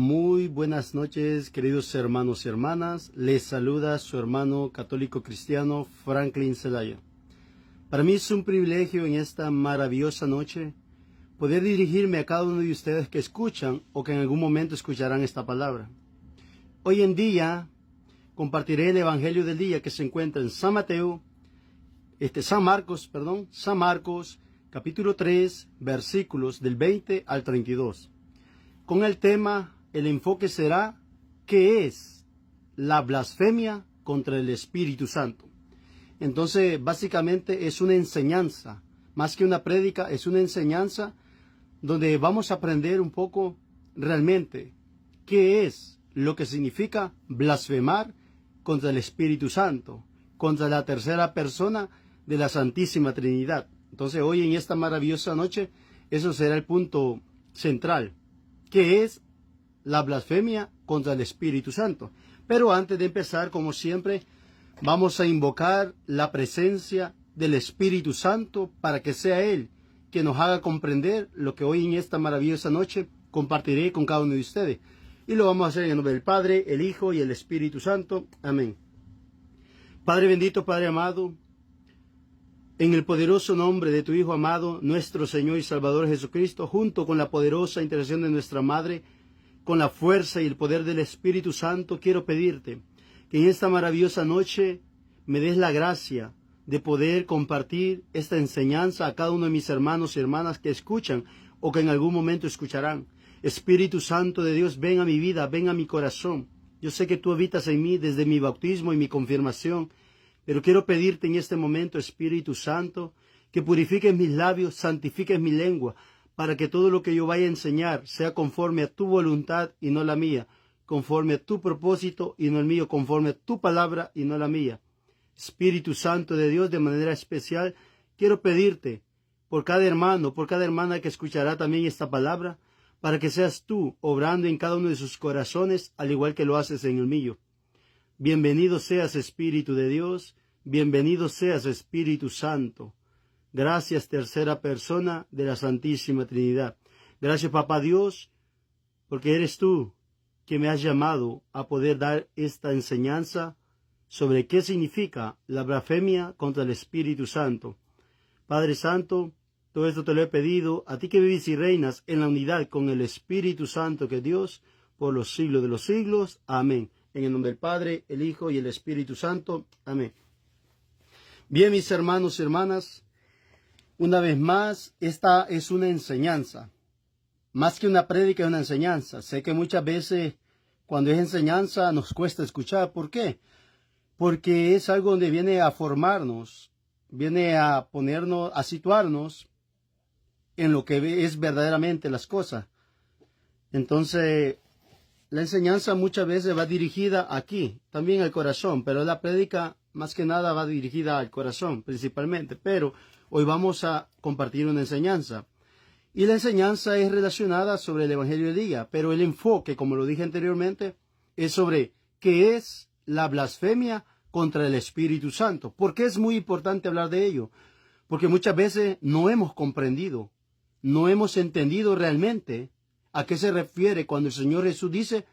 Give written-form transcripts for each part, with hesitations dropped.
Muy buenas noches, queridos hermanos y hermanas. Les saluda su hermano católico cristiano Franklin Zelaya. Para mí es un privilegio en esta maravillosa noche poder dirigirme a cada uno de ustedes que escuchan o que en algún momento escucharán esta palabra. Hoy en día compartiré el Evangelio del día que se encuentra en San Marcos, capítulo 3, versículos del 20 al 32. Con el tema, el enfoque será, ¿qué es la blasfemia contra el Espíritu Santo? Entonces, básicamente es una enseñanza, más que una prédica, es una enseñanza donde vamos a aprender un poco realmente qué es lo que significa blasfemar contra el Espíritu Santo, contra la tercera persona de la Santísima Trinidad. Entonces, hoy en esta maravillosa noche, eso será el punto central. ¿Qué es la blasfemia contra el Espíritu Santo? Pero antes de empezar, como siempre, vamos a invocar la presencia del Espíritu Santo para que sea Él que nos haga comprender lo que hoy en esta maravillosa noche compartiré con cada uno de ustedes. Y lo vamos a hacer en el nombre del Padre, el Hijo y el Espíritu Santo. Amén. Padre bendito, Padre amado, en el poderoso nombre de tu Hijo amado, nuestro Señor y Salvador Jesucristo, junto con la poderosa intercesión de nuestra Madre, con la fuerza y el poder del Espíritu Santo, quiero pedirte que en esta maravillosa noche me des la gracia de poder compartir esta enseñanza a cada uno de mis hermanos y hermanas que escuchan o que en algún momento escucharán. Espíritu Santo de Dios, ven a mi vida, ven a mi corazón. Yo sé que tú habitas en mí desde mi bautismo y mi confirmación, pero quiero pedirte en este momento, Espíritu Santo, que purifiques mis labios, santifiques mi lengua, para que todo lo que yo vaya a enseñar sea conforme a tu voluntad y no la mía, conforme a tu propósito y no el mío, conforme a tu palabra y no la mía. Espíritu Santo de Dios, de manera especial, quiero pedirte por cada hermano, por cada hermana que escuchará también esta palabra, para que seas tú obrando en cada uno de sus corazones, al igual que lo haces en el mío. Bienvenido seas, Espíritu de Dios, bienvenido seas, Espíritu Santo. Gracias, tercera persona de la Santísima Trinidad. Gracias, Papá Dios, porque eres tú que me has llamado a poder dar esta enseñanza sobre qué significa la blasfemia contra el Espíritu Santo. Padre Santo, todo esto te lo he pedido, a ti que vivís y reinas en la unidad con el Espíritu Santo, que es Dios, por los siglos de los siglos. Amén. En el nombre del Padre, el Hijo y el Espíritu Santo. Amén. Bien, mis hermanos y hermanas, una vez más, esta es una enseñanza. Más que una prédica, es una enseñanza. Sé que muchas veces, cuando es enseñanza, nos cuesta escuchar. ¿Por qué? Porque es algo donde viene a formarnos, viene a ponernos, a situarnos en lo que es verdaderamente las cosas. Entonces, la enseñanza muchas veces va dirigida aquí, también al corazón, pero la prédica más que nada va dirigida al corazón principalmente. Pero hoy vamos a compartir una enseñanza. Y la enseñanza es relacionada sobre el Evangelio del día, pero el enfoque, como lo dije anteriormente, es sobre qué es la blasfemia contra el Espíritu Santo. ¿Por qué es muy importante hablar de ello? Porque muchas veces no hemos comprendido, no hemos entendido realmente a qué se refiere cuando el Señor Jesús dice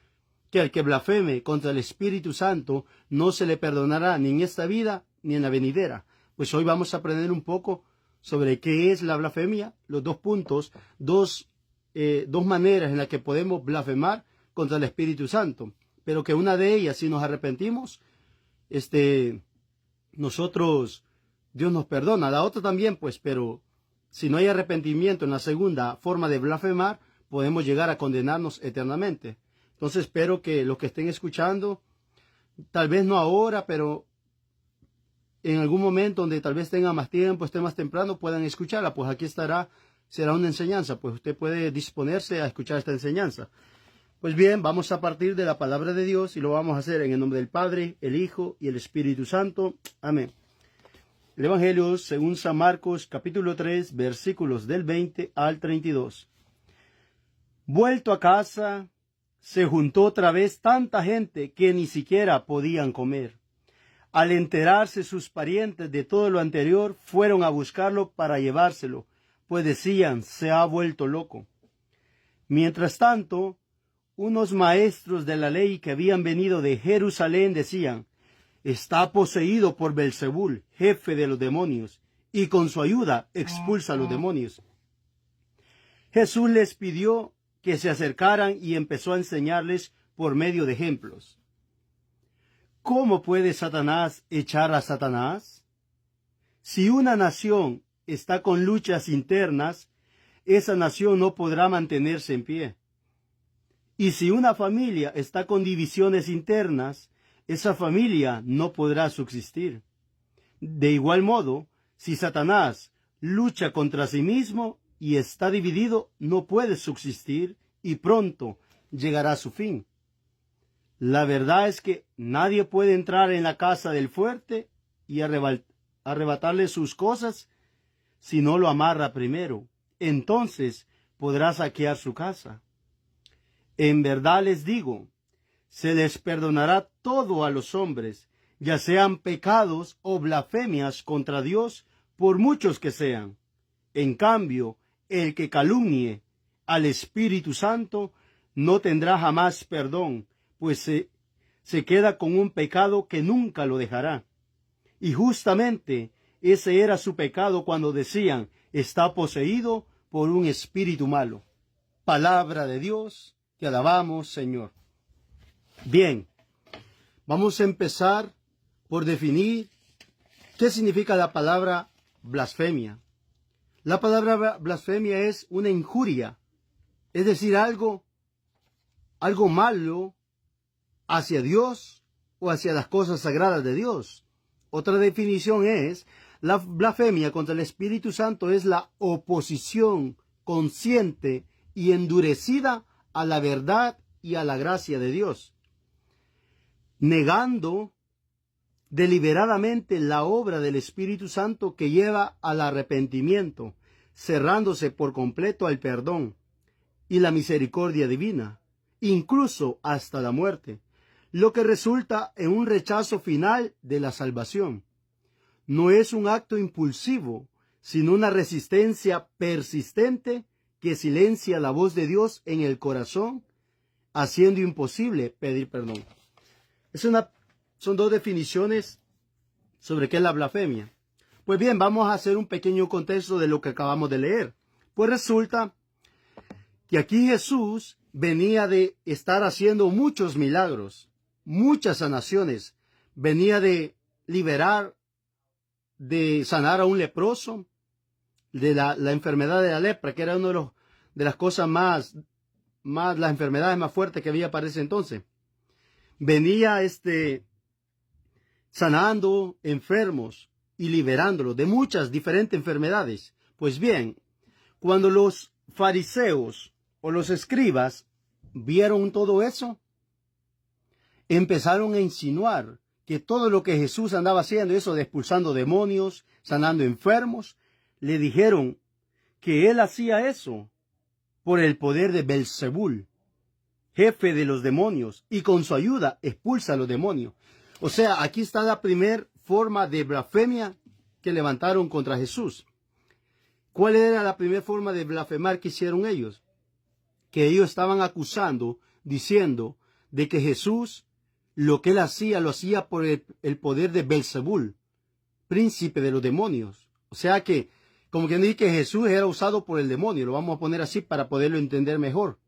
que al que blasfeme contra el Espíritu Santo no se le perdonará ni en esta vida ni en la venidera. Pues hoy vamos a aprender un poco sobre qué es la blasfemia, los dos puntos, dos maneras en las que podemos blasfemar contra el Espíritu Santo. Pero que una de ellas, si nos arrepentimos, Dios nos perdona. La otra también, pues, pero si no hay arrepentimiento en la segunda forma de blasfemar, podemos llegar a condenarnos eternamente. Entonces espero que los que estén escuchando, tal vez no ahora, pero en algún momento donde tal vez tenga más tiempo, esté más temprano, puedan escucharla. Pues aquí será una enseñanza, pues usted puede disponerse a escuchar esta enseñanza. Pues bien, vamos a partir de la palabra de Dios y lo vamos a hacer en el nombre del Padre, el Hijo y el Espíritu Santo. Amén. El Evangelio según San Marcos, capítulo 3, versículos del 20 al 32. Vuelto a casa, se juntó otra vez tanta gente que ni siquiera podían comer. Al enterarse sus parientes de todo lo anterior, fueron a buscarlo para llevárselo, pues decían, se ha vuelto loco. Mientras tanto, unos maestros de la ley que habían venido de Jerusalén decían: está poseído por Belzebul, jefe de los demonios, y con su ayuda expulsa a los demonios. Jesús les pidió que se acercaran y empezó a enseñarles por medio de ejemplos. ¿Cómo puede Satanás echar a Satanás? Si una nación está con luchas internas, esa nación no podrá mantenerse en pie. Y si una familia está con divisiones internas, esa familia no podrá subsistir. De igual modo, si Satanás lucha contra sí mismo y está dividido, no puede subsistir y pronto llegará a su fin. La verdad es que nadie puede entrar en la casa del fuerte y arrebatarle sus cosas si no lo amarra primero. Entonces podrá saquear su casa. En verdad les digo, se les perdonará todo a los hombres, ya sean pecados o blasfemias contra Dios, por muchos que sean. En cambio, el que calumnie al Espíritu Santo no tendrá jamás perdón, pues se queda con un pecado que nunca lo dejará. Y justamente ese era su pecado cuando decían: está poseído por un espíritu malo. Palabra de Dios, te alabamos, Señor. Bien, vamos a empezar por definir qué significa la palabra blasfemia. La palabra blasfemia es una injuria, es decir, algo malo hacia Dios o hacia las cosas sagradas de Dios. Otra definición es: la blasfemia contra el Espíritu Santo es la oposición consciente y endurecida a la verdad y a la gracia de Dios, negando deliberadamente la obra del Espíritu Santo que lleva al arrepentimiento, cerrándose por completo al perdón y la misericordia divina, incluso hasta la muerte, lo que resulta en un rechazo final de la salvación. No es un acto impulsivo, sino una resistencia persistente que silencia la voz de Dios en el corazón, haciendo imposible pedir perdón. Son dos definiciones sobre qué es la blasfemia. Pues bien, vamos a hacer un pequeño contexto de lo que acabamos de leer. Pues resulta que aquí Jesús venía de estar haciendo muchos milagros, muchas sanaciones. Venía de liberar, de sanar a un leproso de la enfermedad de la lepra, que era una de las cosas más las enfermedades más fuertes que había para ese entonces. Venía sanando enfermos y liberándolos de muchas diferentes enfermedades. Pues bien, cuando los fariseos o los escribas vieron todo eso, empezaron a insinuar que todo lo que Jesús andaba haciendo, eso de expulsando demonios, sanando enfermos, le dijeron que él hacía eso por el poder de Belzebul, jefe de los demonios, y con su ayuda expulsa a los demonios. O sea, aquí está la primera forma de blasfemia que levantaron contra Jesús. ¿Cuál era la primera forma de blasfemar que hicieron ellos? Que ellos estaban acusando, diciendo de que Jesús, lo que él hacía, lo hacía por el poder de Belzebul, príncipe de los demonios. O sea que, como quien dice que Jesús era usado por el demonio, lo vamos a poner así para poderlo entender mejor.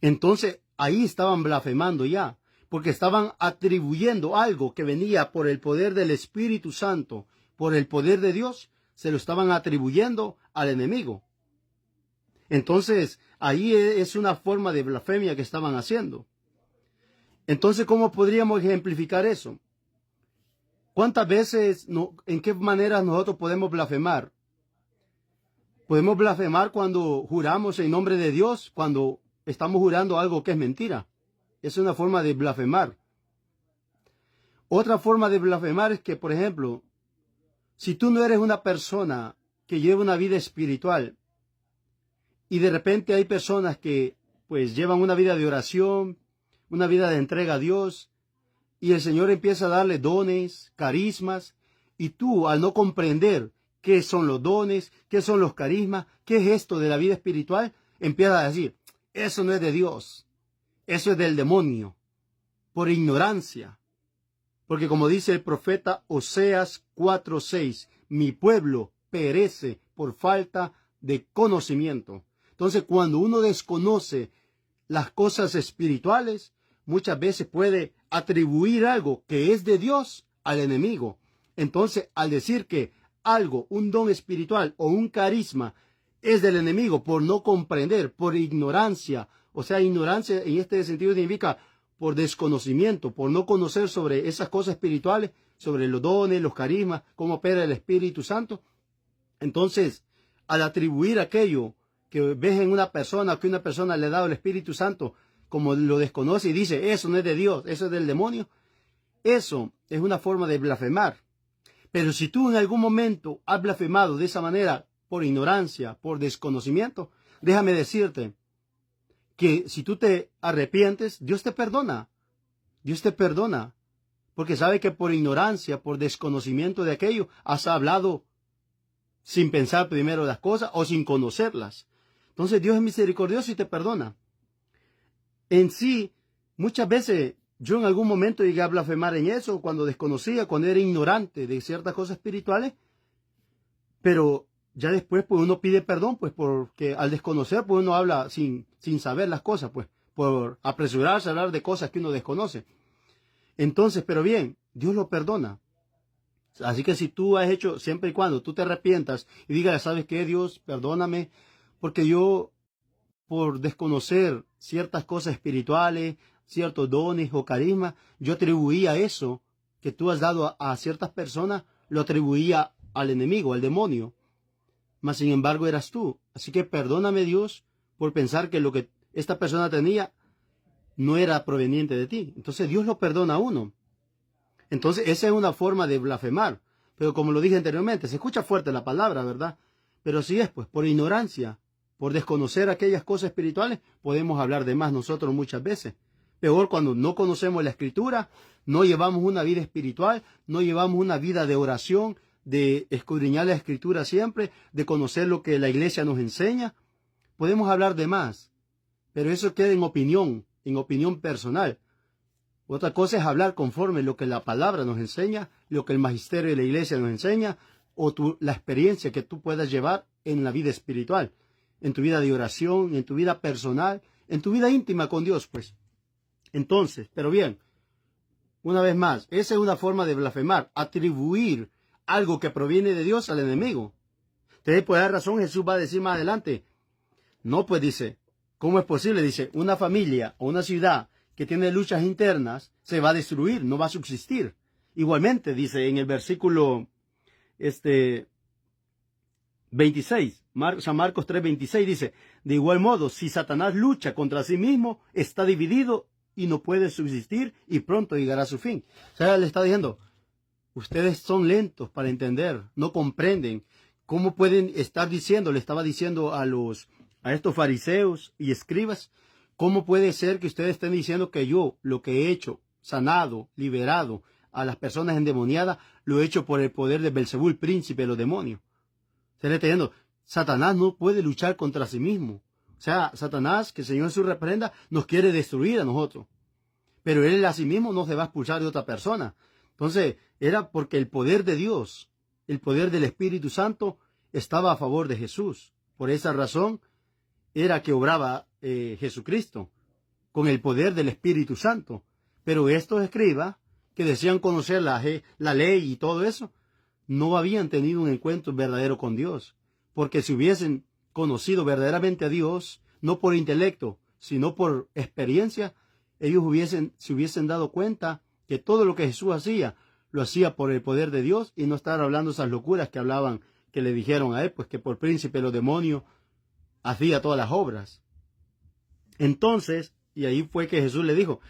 Entonces, ahí estaban blasfemando ya, porque estaban atribuyendo algo que venía por el poder del Espíritu Santo, por el poder de Dios, se lo estaban atribuyendo al enemigo. Entonces, ahí es una forma de blasfemia que estaban haciendo. Entonces, ¿cómo podríamos ejemplificar eso? ¿Cuántas veces, en qué manera nosotros podemos blasfemar? Podemos blasfemar cuando juramos en nombre de Dios, cuando estamos jurando algo que es mentira. Es una forma de blasfemar. Otra forma de blasfemar es que, por ejemplo, si tú no eres una persona que lleva una vida espiritual y de repente hay personas que pues llevan una vida de oración, una vida de entrega a Dios, y el Señor empieza a darle dones, carismas, y tú, al no comprender qué son los dones, qué son los carismas, qué es esto de la vida espiritual, empiezas a decir: eso no es de Dios, eso es del demonio, por ignorancia. Porque como dice el profeta Oseas 4:6, mi pueblo perece por falta de conocimiento. Entonces, cuando uno desconoce las cosas espirituales, muchas veces puede atribuir algo que es de Dios al enemigo. Entonces, al decir que algo, un don espiritual o un carisma es del enemigo por no comprender, por ignorancia, o sea, ignorancia en este sentido significa por desconocimiento, por no conocer sobre esas cosas espirituales, sobre los dones, los carismas, cómo opera el Espíritu Santo. Entonces, al atribuir aquello que ves en una persona, que una persona le ha dado el Espíritu Santo, como lo desconoce y dice, eso no es de Dios, eso es del demonio, eso es una forma de blasfemar. Pero si tú en algún momento has blasfemado de esa manera, por ignorancia, por desconocimiento, déjame decirte que si tú te arrepientes, Dios te perdona. Dios te perdona. Porque sabe que por ignorancia, por desconocimiento de aquello, has hablado sin pensar primero las cosas o sin conocerlas. Entonces Dios es misericordioso y te perdona. En sí, muchas veces yo en algún momento llegué a blasfemar en eso, cuando desconocía, cuando era ignorante de ciertas cosas espirituales, pero ya después pues uno pide perdón, pues porque al desconocer pues uno habla sin saber las cosas, pues por apresurarse a hablar de cosas que uno desconoce. Entonces, pero bien, Dios lo perdona. Así que si tú has hecho, siempre y cuando tú te arrepientas y digas, ¿sabes qué, Dios? Perdóname, porque yo por desconocer ciertas cosas espirituales, ciertos dones o carismas, yo atribuía eso que tú has dado a ciertas personas, lo atribuía al enemigo, al demonio. Mas sin embargo eras tú. Así que perdóname, Dios, por pensar que lo que esta persona tenía no era proveniente de ti. Entonces Dios lo perdona a uno. Entonces esa es una forma de blasfemar. Pero como lo dije anteriormente, se escucha fuerte la palabra, ¿verdad? Pero si es, pues, por ignorancia, por desconocer aquellas cosas espirituales, podemos hablar de más nosotros muchas veces. Peor cuando no conocemos la Escritura, no llevamos una vida espiritual, no llevamos una vida de oración, de escudriñar la Escritura siempre, de conocer lo que la iglesia nos enseña. Podemos hablar de más, pero eso queda en opinión personal. Otra cosa es hablar conforme lo que la palabra nos enseña, lo que el magisterio de la iglesia nos enseña, o la experiencia que tú puedas llevar en la vida espiritual, en tu vida de oración, en tu vida personal, en tu vida íntima con Dios, pues. Entonces, pero bien, una vez más, esa es una forma de blasfemar, atribuir algo que proviene de Dios al enemigo. Entonces, por esa razón, Jesús va a decir más adelante, no, pues dice, ¿cómo es posible? Dice, una familia o una ciudad que tiene luchas internas se va a destruir, no va a subsistir. Igualmente, dice en el versículo 26, San Marcos 3:26 dice, de igual modo, si Satanás lucha contra sí mismo, está dividido y no puede subsistir y pronto llegará a su fin. O sea, le está diciendo, ustedes son lentos para entender, no comprenden. ¿Cómo pueden estar diciendo? Le estaba diciendo a estos fariseos y escribas, ¿cómo puede ser que ustedes estén diciendo que yo, lo que he hecho, sanado, liberado a las personas endemoniadas, lo he hecho por el poder de Belzebú, el príncipe de los demonios? Se le está diciendo, Satanás no puede luchar contra sí mismo. O sea, Satanás, que el Señor Jesús reprenda, nos quiere destruir a nosotros. Pero él a sí mismo no se va a expulsar de otra persona. Entonces, era porque el poder de Dios, el poder del Espíritu Santo, estaba a favor de Jesús. Por esa razón, era que obraba Jesucristo, con el poder del Espíritu Santo. Pero estos escribas, que decían conocer la ley y todo eso, no habían tenido un encuentro verdadero con Dios. Porque si hubiesen conocido verdaderamente a Dios, no por intelecto, sino por experiencia, ellos se hubiesen dado cuenta que todo lo que Jesús hacía, lo hacía por el poder de Dios y no estar hablando esas locuras que hablaban, que le dijeron a él, pues que por príncipe de los demonios hacía todas las obras. Entonces, y ahí fue que Jesús le dijo,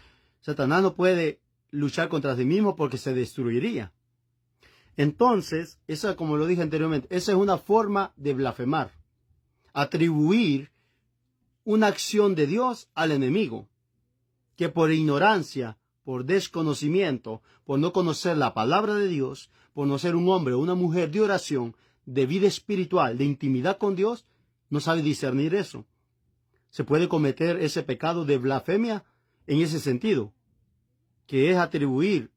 Satanás no puede luchar contra sí mismo porque se destruiría. Entonces, esa, como lo dije anteriormente, esa es una forma de blasfemar. Atribuir una acción de Dios al enemigo, que por ignorancia, por desconocimiento, por no conocer la palabra de Dios, por no ser un hombre o una mujer de oración, de vida espiritual, de intimidad con Dios, no sabe discernir eso. Se puede cometer ese pecado de blasfemia en ese sentido, que es atribuir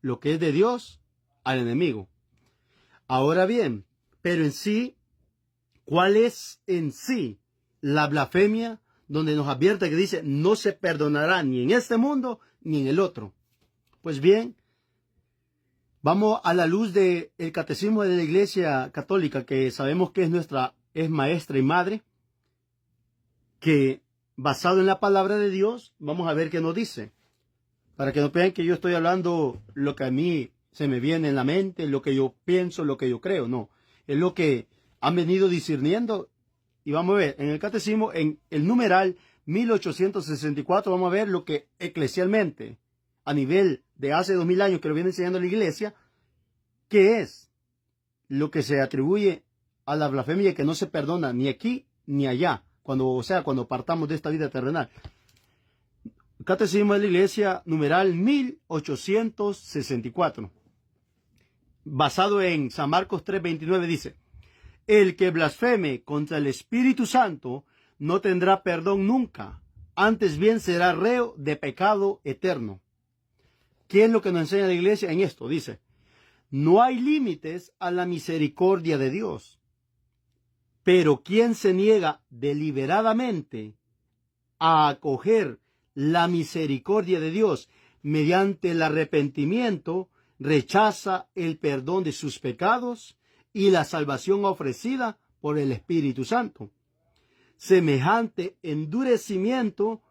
lo que es de Dios al enemigo. Ahora bien, pero en sí, ¿cuál es en sí la blasfemia? Donde nos advierte que dice, no se perdonará ni en este mundo ni en el otro. Pues bien, vamos a la luz del Catecismo de la Iglesia Católica, que sabemos que es maestra y madre, que basado en la palabra de Dios, vamos a ver qué nos dice. Para que no vean que yo estoy hablando lo que a mí se me viene en la mente, lo que yo pienso, lo que yo creo. No, es lo que han venido discerniendo. Y vamos a ver, en el Catecismo, en el numeral 1864, vamos a ver lo que eclesialmente, a nivel de hace 2000 años que lo viene enseñando la Iglesia, qué es lo que se atribuye a la blasfemia que no se perdona ni aquí ni allá, cuando partamos de esta vida terrenal. Catecismo de la Iglesia, numeral 1864, basado en San Marcos 3:29, dice: el que blasfeme contra el Espíritu Santo no tendrá perdón nunca, antes bien será reo de pecado eterno. ¿Qué es lo que nos enseña la Iglesia en esto? Dice, no hay límites a la misericordia de Dios, pero quien se niega deliberadamente a acoger la misericordia de Dios mediante el arrepentimiento, rechaza el perdón de sus pecados y la salvación ofrecida por el Espíritu Santo. Semejante endurecimiento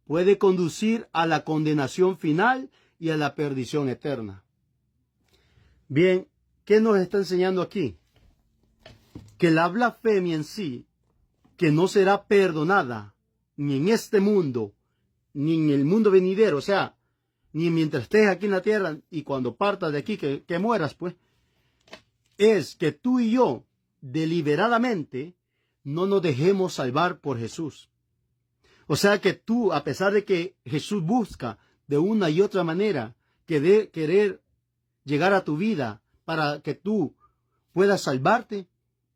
puede conducir a la condenación final y a la perdición eterna. Bien, ¿qué nos está enseñando aquí? Que la blasfemia en sí, que no será perdonada ni en este mundo, ni en el mundo venidero, o sea, ni mientras estés aquí en la tierra y cuando partas de aquí, que mueras, pues, es que tú y yo, deliberadamente, no nos dejemos salvar por Jesús. O sea que tú, a pesar de que Jesús busca de una y otra manera querer llegar a tu vida para que tú puedas salvarte,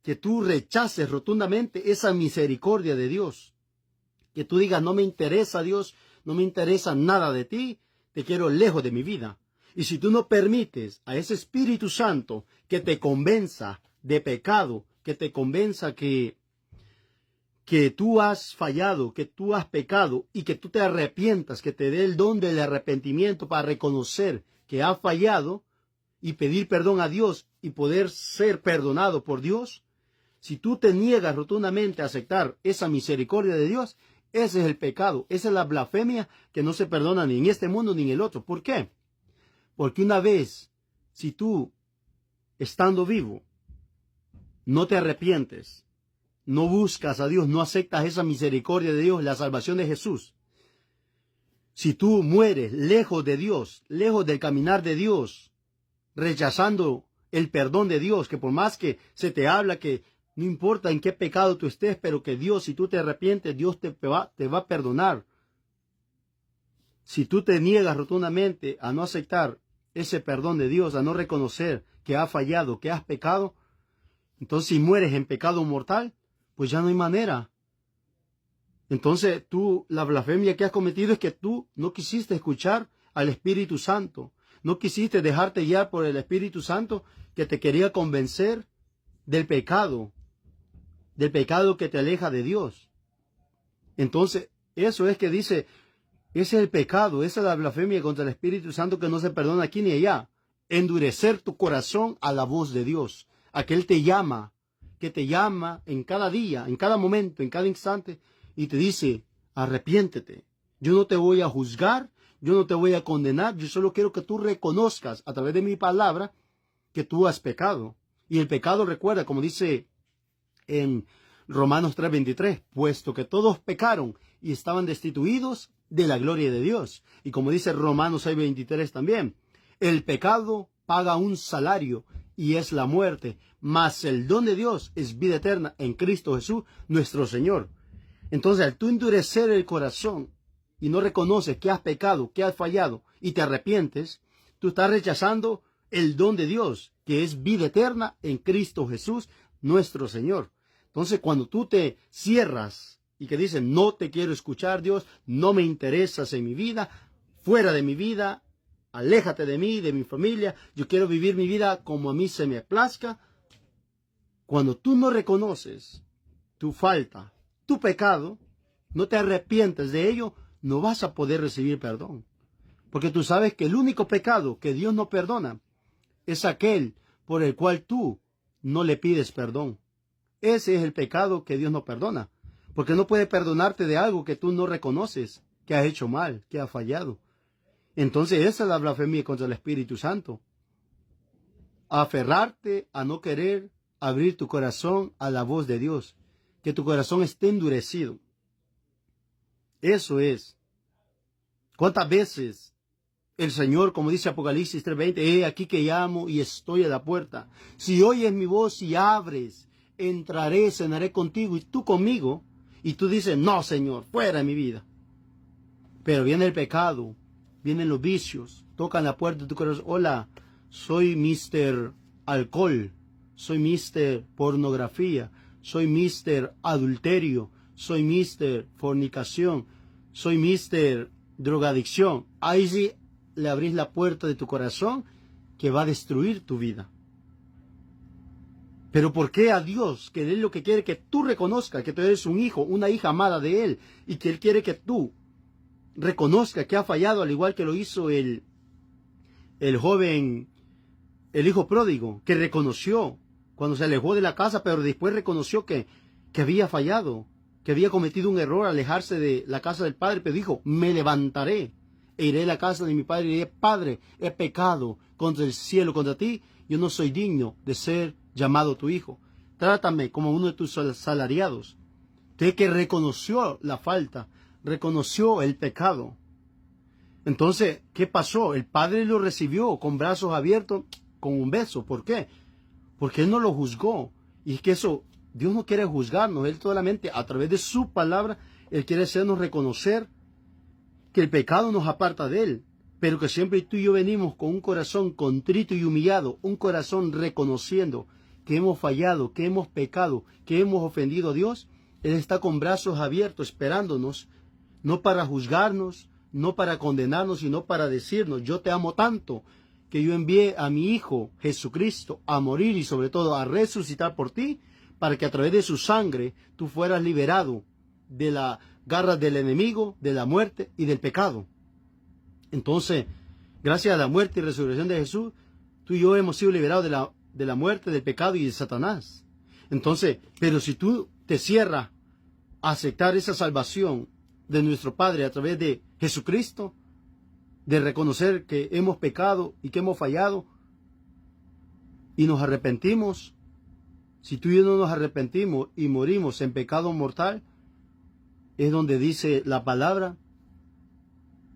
que tú rechaces rotundamente esa misericordia de Dios. Que tú digas, no me interesa Dios, no me interesa nada de ti, te quiero lejos de mi vida. Y si tú no permites a ese Espíritu Santo que te convenza de pecado, que te convenza que tú has fallado, que tú has pecado y que tú te arrepientas, que te dé el don del arrepentimiento para reconocer que has fallado y pedir perdón a Dios y poder ser perdonado por Dios, si tú te niegas rotundamente a aceptar esa misericordia de Dios, ese es el pecado, esa es la blasfemia que no se perdona ni en este mundo ni en el otro. ¿Por qué? Porque una vez, si tú, estando vivo, no te arrepientes, no buscas a Dios, no aceptas esa misericordia de Dios, la salvación de Jesús, si tú mueres lejos de Dios, lejos del caminar de Dios, rechazando el perdón de Dios, que por más que se te habla que no importa en qué pecado tú estés, pero que Dios, si tú te arrepientes, Dios te va a perdonar. Si tú te niegas rotundamente a no aceptar ese perdón de Dios, a no reconocer que has fallado, que has pecado, entonces si mueres en pecado mortal, pues ya no hay manera. Entonces la blasfemia que has cometido es que tú no quisiste escuchar al Espíritu Santo, no quisiste dejarte guiar por el Espíritu Santo que te quería convencer del pecado que te aleja de Dios. Entonces, eso es que dice, ese es el pecado, esa es la blasfemia contra el Espíritu Santo que no se perdona aquí ni allá. Endurecer tu corazón a la voz de Dios, a que Él te llama, que te llama en cada día, en cada momento, en cada instante, y te dice, arrepiéntete. Yo no te voy a juzgar, yo no te voy a condenar, yo solo quiero que tú reconozcas a través de mi palabra que tú has pecado. Y el pecado, recuerda, como dice en Romanos 3:23, puesto que todos pecaron y estaban destituidos de la gloria de Dios. Y como dice Romanos 6:23 también, el pecado paga un salario y es la muerte, mas el don de Dios es vida eterna en Cristo Jesús, nuestro Señor. Entonces, al tú endurecer el corazón y no reconoces que has pecado, que has fallado y te arrepientes, tú estás rechazando el don de Dios, que es vida eterna en Cristo Jesús, nuestro Señor. Entonces, cuando tú te cierras y que dicen, no te quiero escuchar, Dios, no me interesas en mi vida, fuera de mi vida, aléjate de mí, de mi familia, yo quiero vivir mi vida como a mí se me plazca. Cuando tú no reconoces tu falta, tu pecado, no te arrepientes de ello, no vas a poder recibir perdón. Porque tú sabes que el único pecado que Dios no perdona es aquel por el cual tú no le pides perdón. Ese es el pecado que Dios no perdona. Porque no puede perdonarte de algo que tú no reconoces, que has hecho mal, que has fallado. Entonces esa es la blasfemia contra el Espíritu Santo. Aferrarte a no querer abrir tu corazón a la voz de Dios. Que tu corazón esté endurecido. Eso es. ¿Cuántas veces el Señor, como dice Apocalipsis 3:20, he aquí que llamo y estoy a la puerta? Si oyes mi voz y abres, entraré, cenaré contigo y tú conmigo. Y tú dices, no, Señor, fuera de mi vida. Pero viene el pecado, vienen los vicios, tocan la puerta de tu corazón. Hola, soy Mr. Alcohol, soy Mr. Pornografía, soy Mr. Adulterio, soy Mr. Fornicación, soy Mr. Drogadicción. Ahí sí le abrís la puerta de tu corazón que va a destruir tu vida. Pero ¿por qué a Dios, que Él lo que quiere que tú reconozcas que tú eres un hijo, una hija amada de Él, y que Él quiere que tú reconozcas que ha fallado, al igual que lo hizo el joven, el hijo pródigo, que reconoció cuando se alejó de la casa, pero después reconoció que había fallado, que había cometido un error al alejarse de la casa del Padre, pero dijo, me levantaré e iré a la casa de mi Padre y diré, Padre, he pecado contra el cielo, contra ti, yo no soy digno de ser llamado tu hijo. Trátame como uno de tus asalariados. Usted que reconoció la falta, reconoció el pecado. Entonces, ¿qué pasó? El Padre lo recibió con brazos abiertos, con un beso. ¿Por qué? Porque Él no lo juzgó. Y es que eso, Dios no quiere juzgarnos. Él solamente, a través de su palabra, Él quiere hacernos reconocer que el pecado nos aparta de Él. Pero que siempre tú y yo venimos con un corazón contrito y humillado, un corazón reconociendo que hemos fallado, que hemos pecado, que hemos ofendido a Dios. Él está con brazos abiertos esperándonos, no para juzgarnos, no para condenarnos, sino para decirnos, yo te amo tanto que yo envié a mi Hijo Jesucristo a morir y sobre todo a resucitar por ti, para que a través de su sangre tú fueras liberado de la garra del enemigo, de la muerte y del pecado. Entonces, gracias a la muerte y resurrección de Jesús, tú y yo hemos sido liberados de la muerte, del pecado y de Satanás. Entonces, pero si tú te cierras a aceptar esa salvación de nuestro Padre a través de Jesucristo, de reconocer que hemos pecado y que hemos fallado, y nos arrepentimos, si tú y yo no nos arrepentimos y morimos en pecado mortal, es donde dice la palabra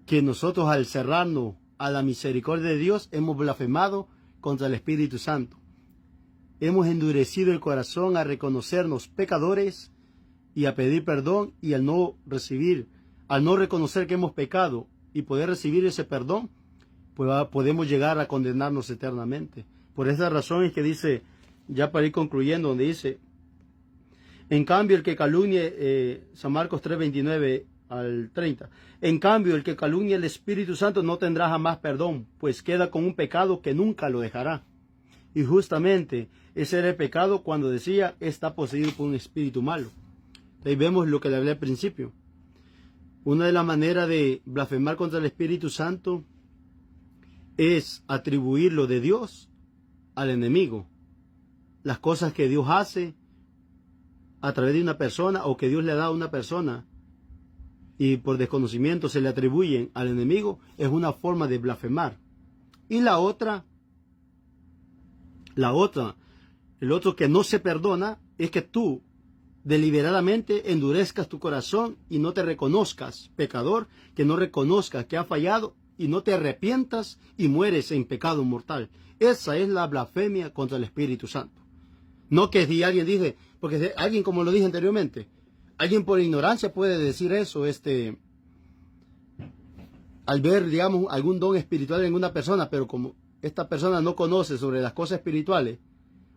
que nosotros al cerrarnos a la misericordia de Dios hemos blasfemado contra el Espíritu Santo. Hemos endurecido el corazón a reconocernos pecadores y a pedir perdón, y al no reconocer que hemos pecado y poder recibir ese perdón, pues podemos llegar a condenarnos eternamente. Por esa razón es que dice, ya para ir concluyendo, donde dice, en cambio el que calumnie, San Marcos 3:29 al 30, en cambio el que calumnie el Espíritu Santo no tendrá jamás perdón, pues queda con un pecado que nunca lo dejará. Y justamente ese era el pecado cuando decía, está poseído por un espíritu malo. Ahí vemos lo que le hablé al principio. Una de las maneras de blasfemar contra el Espíritu Santo es atribuir lo de Dios al enemigo. Las cosas que Dios hace a través de una persona o que Dios le ha dado a una persona y por desconocimiento se le atribuyen al enemigo, es una forma de blasfemar. Y el otro que no se perdona es que tú deliberadamente endurezcas tu corazón y no te reconozcas pecador, que no reconozcas que has fallado y no te arrepientas y mueres en pecado mortal. Esa es la blasfemia contra el Espíritu Santo. No que si alguien dice, porque alguien, como lo dije anteriormente, alguien por ignorancia puede decir eso, al ver, digamos, algún don espiritual en una persona, pero como esta persona no conoce sobre las cosas espirituales,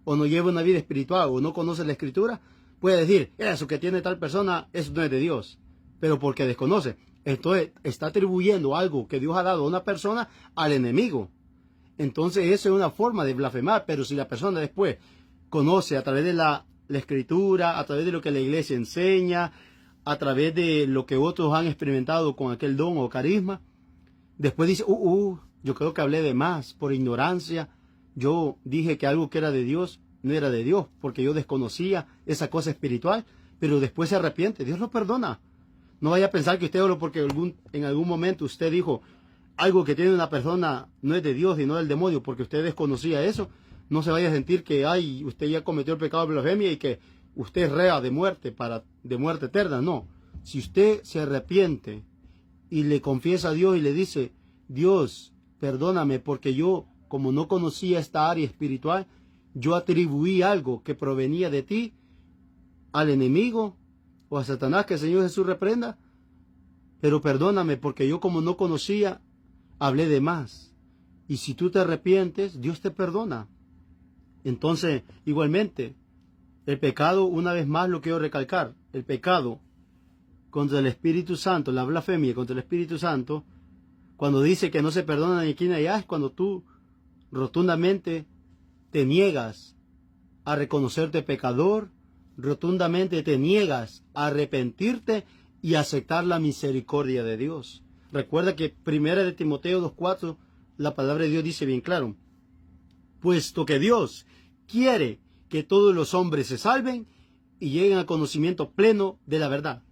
o no lleva una vida espiritual, o no conoce la Escritura, puede decir, eso que tiene tal persona, eso no es de Dios, pero porque desconoce. Entonces está atribuyendo algo que Dios ha dado a una persona al enemigo. Entonces esa es una forma de blasfemar, pero si la persona después conoce a través de la escritura, a través de lo que la iglesia enseña, a través de lo que otros han experimentado con aquel don o carisma, después dice, yo creo que hablé de más por ignorancia, yo dije que algo que era de Dios no era de Dios, porque yo desconocía esa cosa espiritual, pero después se arrepiente, Dios lo perdona. No vaya a pensar que usted solo porque en algún momento usted dijo algo que tiene una persona no es de Dios y no del demonio, porque usted desconocía eso, no se vaya a sentir que usted ya cometió el pecado de blasfemia y que usted es rea de muerte, de muerte eterna. No, si usted se arrepiente y le confiesa a Dios y le dice, Dios, perdóname porque yo, como no conocía esta área espiritual, yo atribuí algo que provenía de ti al enemigo o a Satanás, que el Señor Jesús reprenda, pero perdóname porque yo, como no conocía, hablé de más. Y si tú te arrepientes, Dios te perdona. Entonces, igualmente, el pecado, una vez más lo quiero recalcar, el pecado contra el Espíritu Santo, la blasfemia contra el Espíritu Santo, cuando dice que no se perdona ni aquí ni allá, es cuando tú rotundamente te niegas a reconocerte pecador, rotundamente te niegas a arrepentirte y aceptar la misericordia de Dios. Recuerda que 1 de Timoteo 2:4, la palabra de Dios dice bien claro, puesto que Dios quiere que todos los hombres se salven y lleguen al conocimiento pleno de la verdad.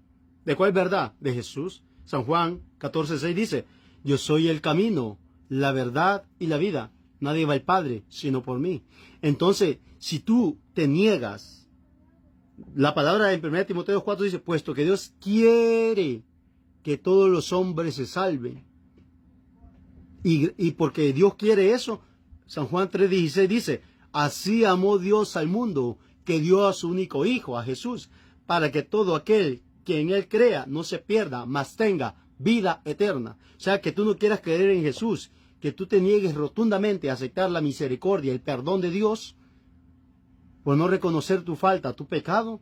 ¿De cuál verdad? De Jesús. San Juan 14:6 dice, yo soy el camino, la verdad y la vida. Nadie va al Padre sino por mí. Entonces, si tú te niegas, la palabra en 1 Timoteo 4 dice, puesto que Dios quiere que todos los hombres se salven. Y porque Dios quiere eso, San Juan 3:16 dice, así amó Dios al mundo, que dio a su único Hijo, a Jesús, para que todo aquel que en Él crea no se pierda, mas tenga vida eterna. O sea, que tú no quieras creer en Jesús, que tú te niegues rotundamente a aceptar la misericordia, el perdón de Dios, por no reconocer tu falta, tu pecado,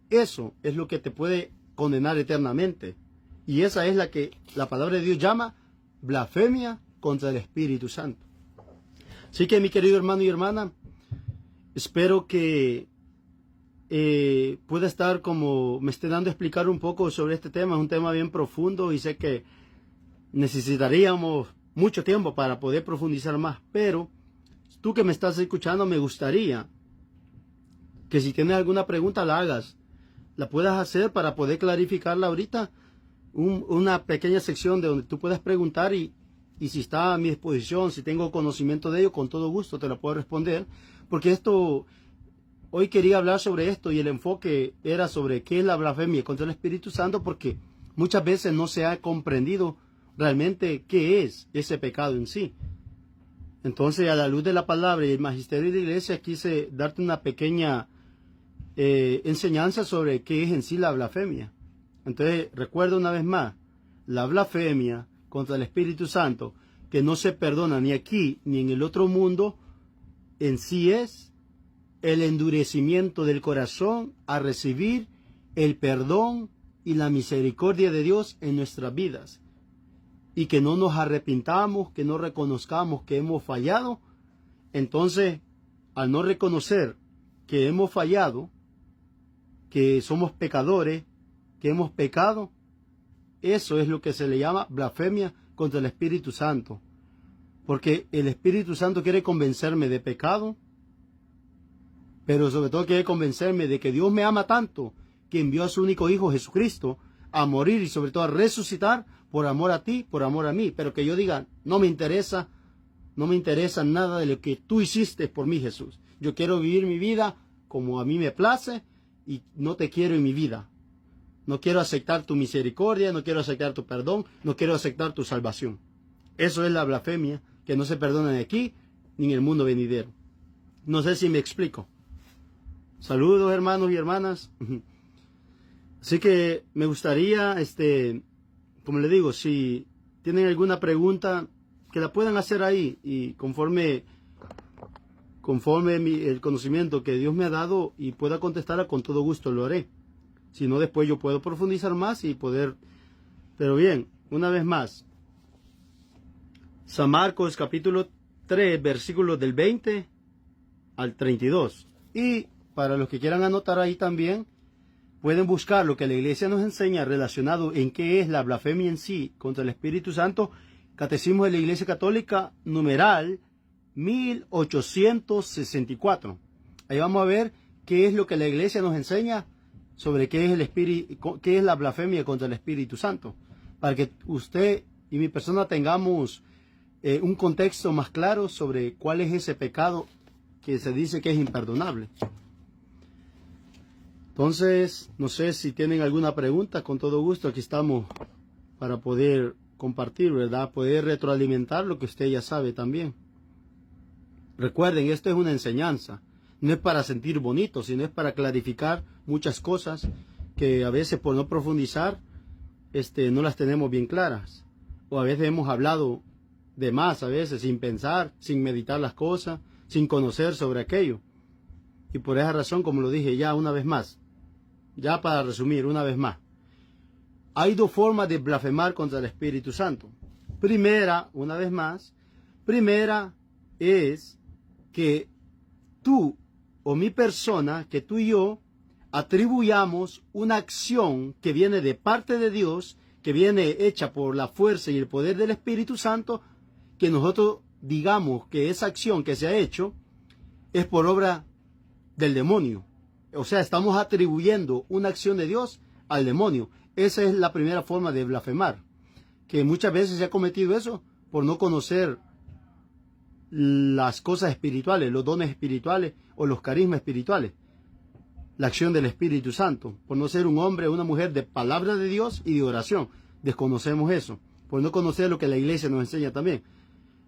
eso es lo que te puede condenar eternamente. Y esa es la que la palabra de Dios llama blasfemia contra el Espíritu Santo. Así que, mi querido hermano y hermana, espero que pueda estar como me esté dando a explicar un poco sobre este tema. Es un tema bien profundo y sé que necesitaríamos mucho tiempo para poder profundizar más, pero tú que me estás escuchando, me gustaría que si tienes alguna pregunta la hagas, la puedas hacer para poder clarificarla ahorita, una pequeña sección de donde tú puedas preguntar y si está a mi disposición, si tengo conocimiento de ello, con todo gusto te la puedo responder, porque hoy quería hablar sobre esto y el enfoque era sobre qué es la blasfemia contra el Espíritu Santo, porque muchas veces no se ha comprendido realmente qué es ese pecado en sí. Entonces, a la luz de la palabra y el magisterio de la iglesia, quise darte una pequeña enseñanza sobre qué es en sí la blasfemia. Entonces, recuerda una vez más, la blasfemia contra el Espíritu Santo, que no se perdona ni aquí ni en el otro mundo, en sí es el endurecimiento del corazón a recibir el perdón y la misericordia de Dios en nuestras vidas. Y que no nos arrepintamos, que no reconozcamos que hemos fallado. Entonces, al no reconocer que hemos fallado, que somos pecadores, que hemos pecado, eso es lo que se le llama blasfemia contra el Espíritu Santo. Porque el Espíritu Santo quiere convencerme de pecado, pero sobre todo quiere convencerme de que Dios me ama tanto, que envió a su único Hijo Jesucristo a morir y sobre todo a resucitar por amor a ti, por amor a mí. Pero que yo diga, no me interesa nada de lo que tú hiciste por mí, Jesús. Yo quiero vivir mi vida como a mí me place y no te quiero en mi vida. No quiero aceptar tu misericordia, no quiero aceptar tu perdón, no quiero aceptar tu salvación. Eso es la blasfemia, que no se perdona ni aquí ni en el mundo venidero. No sé si me explico. Saludos, hermanos y hermanas. Así que me gustaría, como le digo, si tienen alguna pregunta, que la puedan hacer ahí y conforme conforme el conocimiento que Dios me ha dado y pueda contestar, con todo gusto lo haré. Si no, después yo puedo profundizar más y poder... Pero bien, una vez más. San Marcos capítulo 3, versículos del 20 al 32. Y para los que quieran anotar ahí también, pueden buscar lo que la iglesia nos enseña relacionado en qué es la blasfemia en sí contra el Espíritu Santo. Catecismo de la Iglesia Católica, numeral 1864. Ahí vamos a ver qué es lo que la iglesia nos enseña sobre qué es qué es la blasfemia contra el Espíritu Santo, para que usted y mi persona tengamos un contexto más claro sobre cuál es ese pecado que se dice que es imperdonable. Entonces, no sé si tienen alguna pregunta, con todo gusto aquí estamos para poder compartir, ¿verdad? Poder retroalimentar lo que usted ya sabe también. Recuerden, esto es una enseñanza, no es para sentir bonito, sino es para clarificar muchas cosas que a veces por no profundizar, no las tenemos bien claras. O a veces hemos hablado de más, a veces sin pensar, sin meditar las cosas, sin conocer sobre aquello. Y por esa razón, como lo dije ya una vez más, ya para resumir una vez más, hay dos formas de blasfemar contra el Espíritu Santo. Primera, una vez más, primera es que tú o mi persona, que tú y yo, atribuyamos una acción que viene de parte de Dios, que viene hecha por la fuerza y el poder del Espíritu Santo, que nosotros digamos que esa acción que se ha hecho es por obra del demonio. O sea, estamos atribuyendo una acción de Dios al demonio. Esa es la primera forma de blasfemar, que muchas veces se ha cometido eso por no conocer las cosas espirituales, los dones espirituales o los carismas espirituales, la acción del Espíritu Santo, por no ser un hombre o una mujer de palabra de Dios y de oración. Desconocemos eso, por no conocer lo que la iglesia nos enseña también.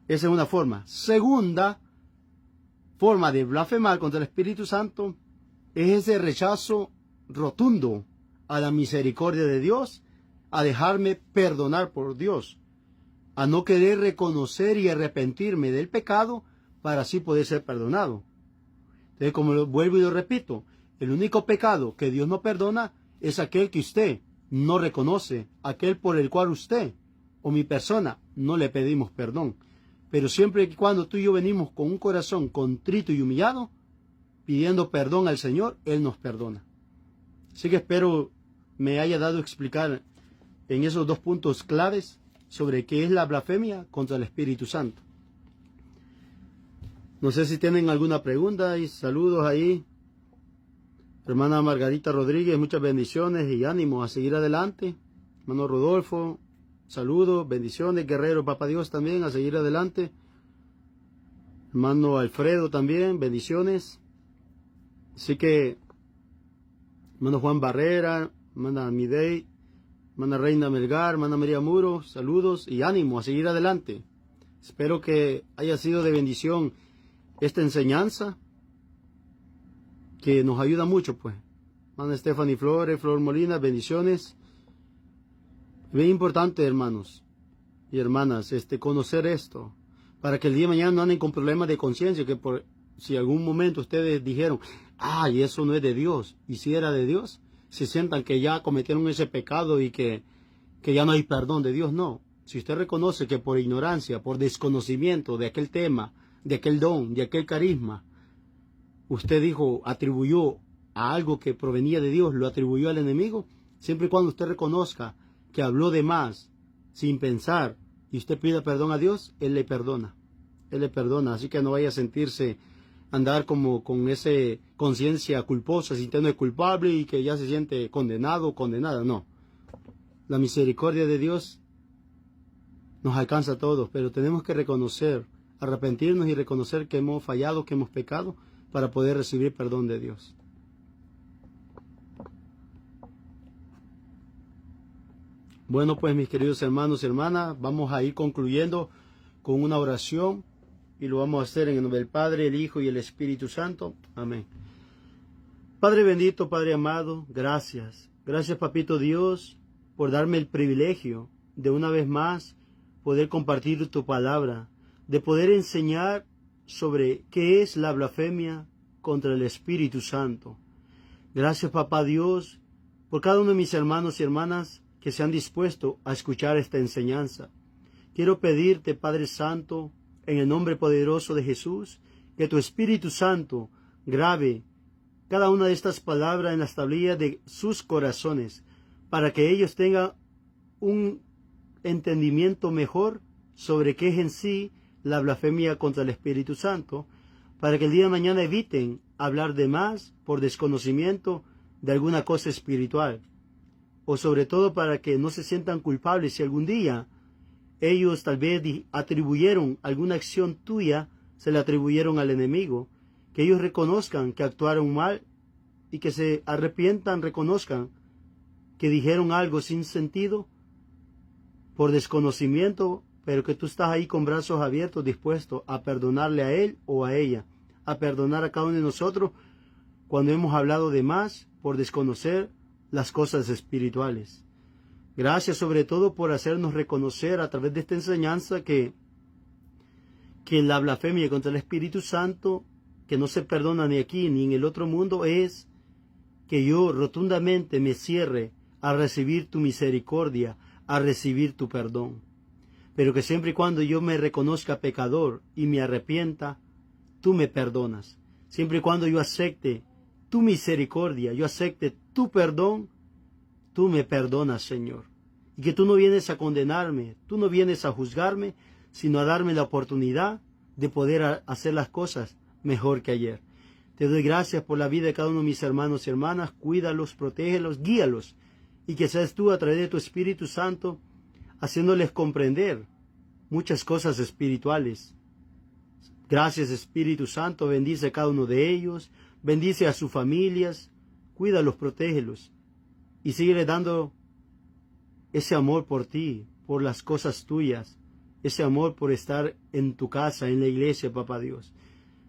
Esa es una forma. Segunda forma de blasfemar contra el Espíritu Santo es ese rechazo rotundo a la misericordia de Dios, a dejarme perdonar por Dios, a no querer reconocer y arrepentirme del pecado para así poder ser perdonado. Entonces, como lo vuelvo y lo repito, el único pecado que Dios no perdona es aquel que usted no reconoce, aquel por el cual usted o mi persona no le pedimos perdón. Pero siempre y cuando tú y yo venimos con un corazón contrito y humillado, pidiendo perdón al Señor, Él nos perdona. Así que espero me haya dado a explicar en esos dos puntos claves sobre qué es la blasfemia contra el Espíritu Santo. No sé si tienen alguna pregunta y saludos ahí. Hermana Margarita Rodríguez, muchas bendiciones y ánimo a seguir adelante. Hermano Rodolfo, saludos, bendiciones. Guerrero, Papá Dios también, a seguir adelante. Hermano Alfredo también, bendiciones. Así que, hermano Juan Barrera, hermana Midey, hermana Reina Melgar, hermana María Muro, saludos y ánimo a seguir adelante. Espero que haya sido de bendición esta enseñanza, que nos ayuda mucho, pues. Hermana Stephanie Flores, Flor Molina, bendiciones. Bien importante, hermanos y hermanas, conocer esto, para que el día de mañana no anden con problemas de conciencia, que por si algún momento ustedes dijeron, ay, eso no es de Dios, y si era de Dios, se sientan que ya cometieron ese pecado y que ya no hay perdón de Dios. No, si usted reconoce que por ignorancia, por desconocimiento de aquel tema, de aquel don, de aquel carisma, usted atribuyó a algo que provenía de Dios, lo atribuyó al enemigo, siempre y cuando usted reconozca que habló de más, sin pensar, y usted pida perdón a Dios, Él le perdona. Él le perdona, así que no vaya a sentirse, andar como con esa conciencia culposa, sintiendo culpable y que ya se siente condenado o condenada. No. La misericordia de Dios nos alcanza a todos, pero tenemos que reconocer, arrepentirnos y reconocer que hemos fallado, que hemos pecado, para poder recibir perdón de Dios. Bueno, pues mis queridos hermanos y hermanas, vamos a ir concluyendo con una oración y lo vamos a hacer en el nombre del Padre, el Hijo y el Espíritu Santo. Amén. Padre bendito, Padre amado, gracias. Gracias, Papito Dios, por darme el privilegio de una vez más poder compartir tu palabra, de poder enseñar sobre qué es la blasfemia contra el Espíritu Santo. Gracias, Papá Dios, por cada uno de mis hermanos y hermanas que se han dispuesto a escuchar esta enseñanza. Quiero pedirte, Padre Santo, en el nombre poderoso de Jesús, que tu Espíritu Santo grabe cada una de estas palabras en las tablillas de sus corazones, para que ellos tengan un entendimiento mejor sobre qué es en sí la blasfemia contra el Espíritu Santo, para que el día de mañana eviten hablar de más por desconocimiento de alguna cosa espiritual, o sobre todo para que no se sientan culpables si algún día ellos tal vez atribuyeron alguna acción tuya, se la atribuyeron al enemigo, que ellos reconozcan que actuaron mal y que se arrepientan, reconozcan que dijeron algo sin sentido por desconocimiento, pero que tú estás ahí con brazos abiertos, dispuesto a perdonarle a él o a ella, a perdonar a cada uno de nosotros cuando hemos hablado de más por desconocer las cosas espirituales. Gracias sobre todo por hacernos reconocer a través de esta enseñanza que la blasfemia contra el Espíritu Santo, que no se perdona ni aquí ni en el otro mundo, es que yo rotundamente me cierre a recibir tu misericordia, a recibir tu perdón. Pero que siempre y cuando yo me reconozca pecador y me arrepienta, tú me perdonas. Siempre y cuando yo acepte tu misericordia, yo acepte tu perdón, tú me perdonas, Señor. Y que tú no vienes a condenarme, tú no vienes a juzgarme, sino a darme la oportunidad de poder hacer las cosas mejor que ayer. Te doy gracias por la vida de cada uno de mis hermanos y hermanas. Cuídalos, protégelos, guíalos. Y que seas tú a través de tu Espíritu Santo haciéndoles comprender muchas cosas espirituales. Gracias, Espíritu Santo. Bendice a cada uno de ellos. Bendice a sus familias. Cuídalos, protégelos. Y síguele dando ese amor por ti, por las cosas tuyas. Ese amor por estar en tu casa, en la iglesia, Papá Dios.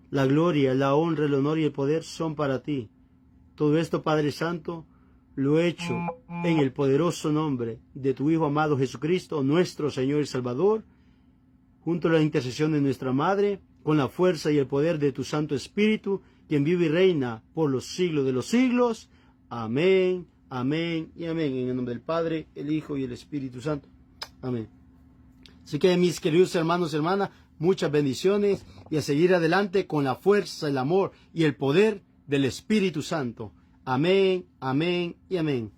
La gloria, la honra, el honor y el poder son para ti. Todo esto, Padre Santo, lo he hecho en el poderoso nombre de tu Hijo amado Jesucristo, nuestro Señor y Salvador, junto a la intercesión de nuestra Madre, con la fuerza y el poder de tu Santo Espíritu, quien vive y reina por los siglos de los siglos. Amén, amén y amén. En el nombre del Padre, el Hijo y el Espíritu Santo. Amén. Así que, mis queridos hermanos y hermanas, muchas bendiciones y a seguir adelante con la fuerza, el amor y el poder del Espíritu Santo. Amén, amén y amén.